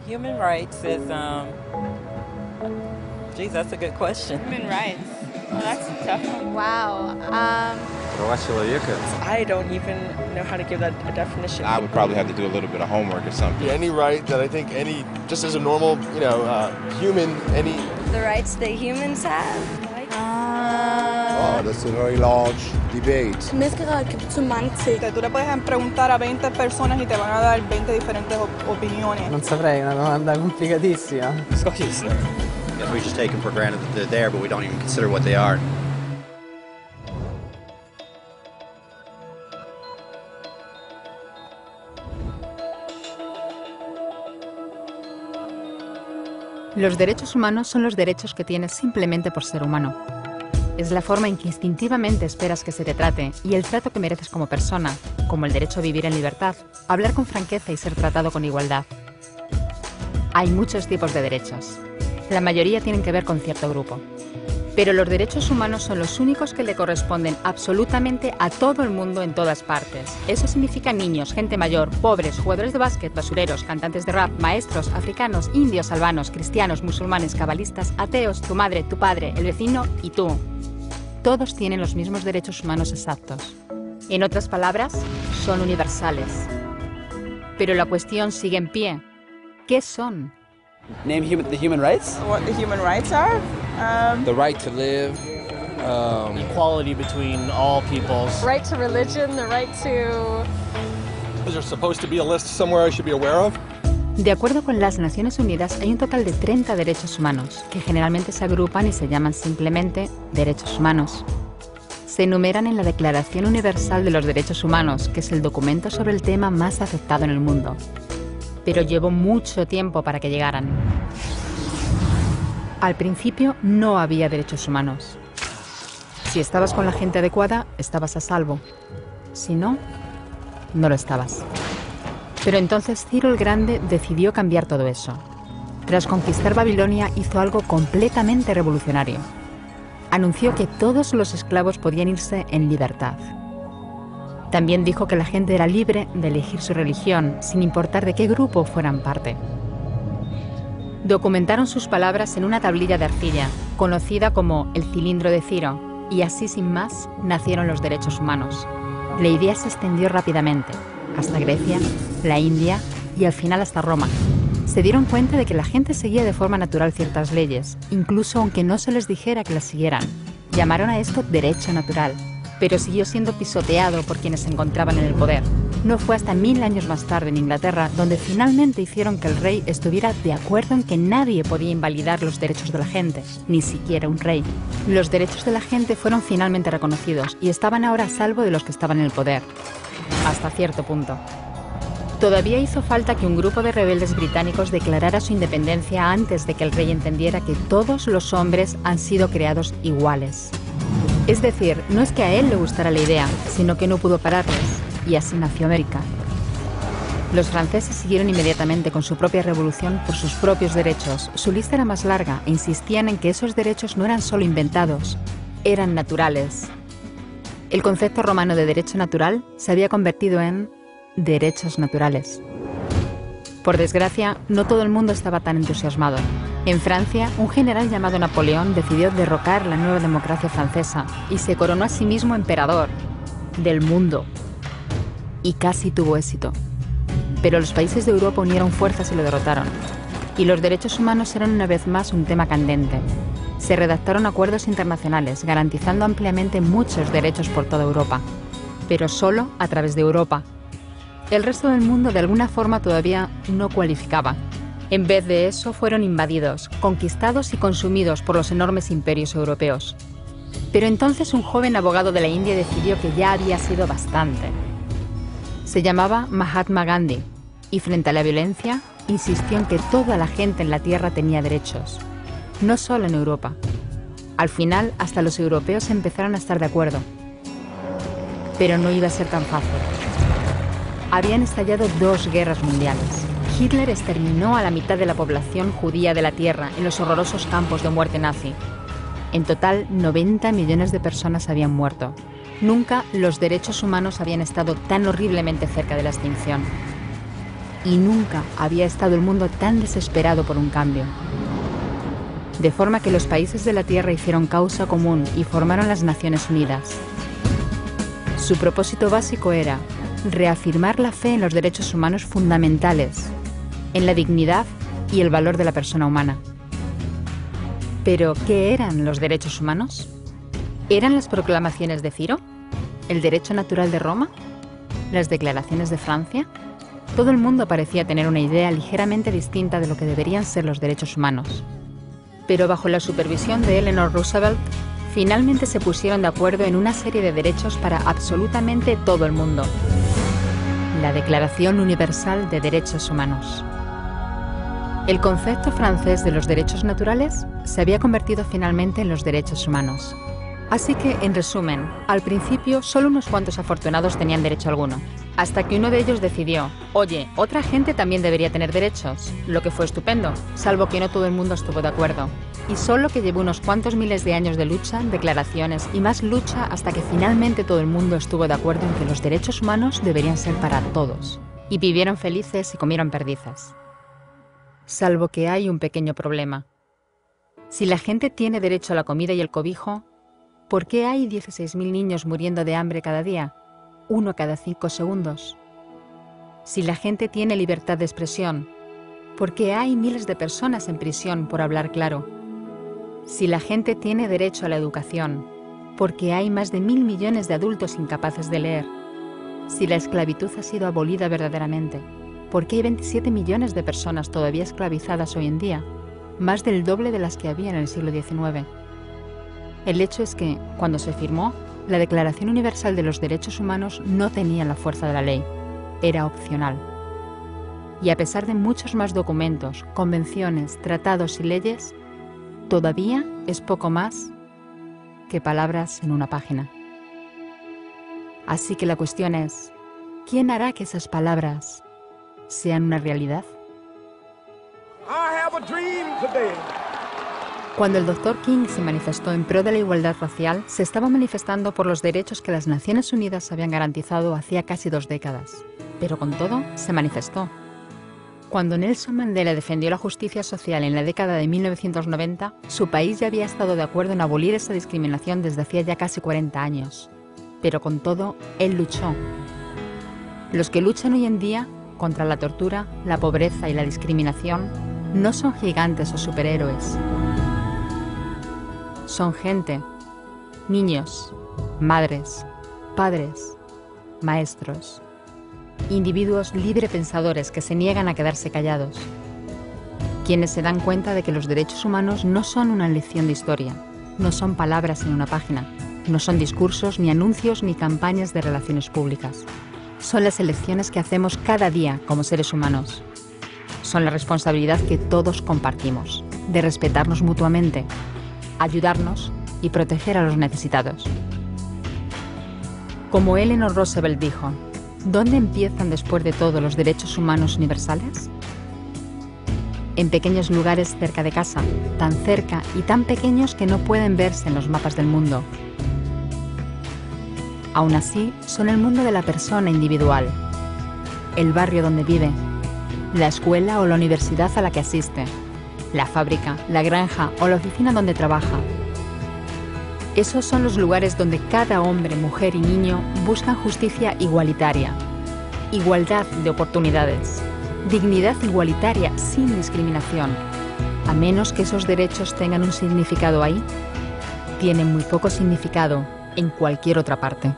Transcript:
Human rights is, geez, that's a good question. Human rights. Well, that's a tough one. Wow. I don't even know how to give that a definition. I would probably have to do a little bit of homework or something. Any right that I think just as a normal, human, The rights that humans have. Oh, that's a very large debate. Menneskerettigheder kan betyde mange ting. Tú le puedes preguntar a 20 personas y te van a dar 20 diferentes opiniones. Non saprei, è una domanda complicatissima. Yes, we just take them for granted that they're there, but we don't even consider what they are. Los derechos humanos son los derechos que tienes simplemente por ser humano. Es la forma en que instintivamente esperas que se te trate y el trato que mereces como persona, como el derecho a vivir en libertad, hablar con franqueza y ser tratado con igualdad. Hay muchos tipos de derechos. La mayoría tienen que ver con cierto grupo. Pero los derechos humanos son los únicos que le corresponden absolutamente a todo el mundo en todas partes. Eso significa niños, gente mayor, pobres, jugadores de básquet, basureros, cantantes de rap, maestros, africanos, indios, albanos, cristianos, musulmanes, cabalistas, ateos, tu madre, tu padre, el vecino y tú. Todos tienen los mismos derechos humanos exactos. En otras palabras, son universales. Pero la cuestión sigue en pie. ¿Qué son? Name the human rights? What the human rights are? the right to live, equality between all peoples. Right to religion, the right to... Is there supposed to be a list somewhere I should be aware of? De acuerdo con las Naciones Unidas, hay un total de 30 derechos humanos, que generalmente se agrupan y se llaman simplemente derechos humanos. Se enumeran en la Declaración Universal de los Derechos Humanos, que es el documento sobre el tema más aceptado en el mundo. Pero llevó mucho tiempo para que llegaran. Al principio no había derechos humanos. Si estabas con la gente adecuada, estabas a salvo. Si no, no lo estabas. Pero entonces Ciro el Grande decidió cambiar todo eso. Tras conquistar Babilonia, hizo algo completamente revolucionario. Anunció que todos los esclavos podían irse en libertad. También dijo que la gente era libre de elegir su religión, sin importar de qué grupo fueran parte. Documentaron sus palabras en una tablilla de arcilla, conocida como el cilindro de Ciro, y así sin más nacieron los derechos humanos. La idea se extendió rápidamente, hasta Grecia, la India y al final hasta Roma. Se dieron cuenta de que la gente seguía de forma natural ciertas leyes, incluso aunque no se les dijera que las siguieran. Llamaron a esto derecho natural, pero siguió siendo pisoteado por quienes se encontraban en el poder. No fue hasta 1000 años más tarde en Inglaterra donde finalmente hicieron que el rey estuviera de acuerdo en que nadie podía invalidar los derechos de la gente, ni siquiera un rey. Los derechos de la gente fueron finalmente reconocidos y estaban ahora a salvo de los que estaban en el poder. Hasta cierto punto. Todavía hizo falta que un grupo de rebeldes británicos declarara su independencia antes de que el rey entendiera que todos los hombres han sido creados iguales. Es decir, no es que a él le gustara la idea, sino que no pudo pararles, y así nació América. Los franceses siguieron inmediatamente con su propia revolución por sus propios derechos. Su lista era más larga e insistían en que esos derechos no eran solo inventados, eran naturales. El concepto romano de derecho natural se había convertido en derechos naturales. Por desgracia, no todo el mundo estaba tan entusiasmado. En Francia, un general llamado Napoleón decidió derrocar la nueva democracia francesa y se coronó a sí mismo emperador del mundo. Y casi tuvo éxito. Pero los países de Europa unieron fuerzas y lo derrotaron. Y los derechos humanos eran una vez más un tema candente. Se redactaron acuerdos internacionales, garantizando ampliamente muchos derechos por toda Europa. Pero solo a través de Europa. El resto del mundo de alguna forma todavía no cualificaba. En vez de eso fueron invadidos, conquistados y consumidos por los enormes imperios europeos. Pero entonces un joven abogado de la India decidió que ya había sido bastante. Se llamaba Mahatma Gandhi y frente a la violencia insistió en que toda la gente en la tierra tenía derechos, no solo en Europa. Al final hasta los europeos empezaron a estar de acuerdo. Pero no iba a ser tan fácil. Habían estallado 2 guerras mundiales. Hitler exterminó a la mitad de la población judía de la Tierra en los horrorosos campos de muerte nazi. En total, 90 millones de personas habían muerto. Nunca los derechos humanos habían estado tan horriblemente cerca de la extinción. y nunca había estado el mundo tan desesperado por un cambio. De forma que los países de la Tierra hicieron causa común y formaron las Naciones Unidas. Su propósito básico era reafirmar la fe en los derechos humanos fundamentales, en la dignidad y el valor de la persona humana. ¿Pero qué eran los derechos humanos? ¿Eran las proclamaciones de Ciro? ¿El derecho natural de Roma? ¿Las declaraciones de Francia? Todo el mundo parecía tener una idea ligeramente distinta de lo que deberían ser los derechos humanos. Pero bajo la supervisión de Eleanor Roosevelt, finalmente se pusieron de acuerdo en una serie de derechos para absolutamente todo el mundo. La Declaración Universal de Derechos Humanos. El concepto francés de los derechos naturales se había convertido finalmente en los derechos humanos. Así que, en resumen, al principio solo unos cuantos afortunados tenían derecho alguno, hasta que uno de ellos decidió, oye, otra gente también debería tener derechos, lo que fue estupendo, salvo que no todo el mundo estuvo de acuerdo. Y solo que llevó unos cuantos miles de años de lucha, declaraciones y más lucha hasta que finalmente todo el mundo estuvo de acuerdo en que los derechos humanos deberían ser para todos. Y vivieron felices y comieron perdices. Salvo que hay un pequeño problema. Si la gente tiene derecho a la comida y el cobijo, ¿por qué hay 16.000 niños muriendo de hambre cada día? 1 cada 5 segundos. Si la gente tiene libertad de expresión, ¿por qué hay miles de personas en prisión por hablar claro? Si la gente tiene derecho a la educación, ¿por qué hay más de 1.000 millones de adultos incapaces de leer? Si la esclavitud ha sido abolida verdaderamente, ¿por qué hay 27 millones de personas todavía esclavizadas hoy en día? Más del doble de las que había en el siglo XIX. El hecho es que, cuando se firmó, la Declaración Universal de los Derechos Humanos no tenía la fuerza de la ley. Era opcional. Y a pesar de muchos más documentos, convenciones, tratados y leyes, todavía es poco más que palabras en una página. Así que la cuestión es, ¿quién hará que esas palabras sean una realidad? Cuando el Dr. King se manifestó en pro de la igualdad racial, se estaba manifestando por los derechos que las Naciones Unidas habían garantizado hacía casi 2 décadas. Pero con todo, se manifestó. Cuando Nelson Mandela defendió la justicia social en la década de 1990, su país ya había estado de acuerdo en abolir esa discriminación desde hacía ya casi 40 años. Pero con todo, él luchó. Los que luchan hoy en día contra la tortura, la pobreza y la discriminación no son gigantes o superhéroes. Son gente, niños, madres, padres, maestros, individuos librepensadores que se niegan a quedarse callados, quienes se dan cuenta de que los derechos humanos no son una lección de historia, no son palabras en una página, no son discursos, ni anuncios, ni campañas de relaciones públicas. Son las elecciones que hacemos cada día como seres humanos. Son la responsabilidad que todos compartimos, de respetarnos mutuamente, ayudarnos y proteger a los necesitados. Como Eleanor Roosevelt dijo, ¿dónde empiezan después de todo los derechos humanos universales? En pequeños lugares cerca de casa, tan cerca y tan pequeños que no pueden verse en los mapas del mundo. Aún así, son el mundo de la persona individual, el barrio donde vive, la escuela o la universidad a la que asiste, la fábrica, la granja o la oficina donde trabaja. Esos son los lugares donde cada hombre, mujer y niño buscan justicia igualitaria, igualdad de oportunidades, dignidad igualitaria sin discriminación. A menos que esos derechos tengan un significado ahí, tienen muy poco significado en cualquier otra parte.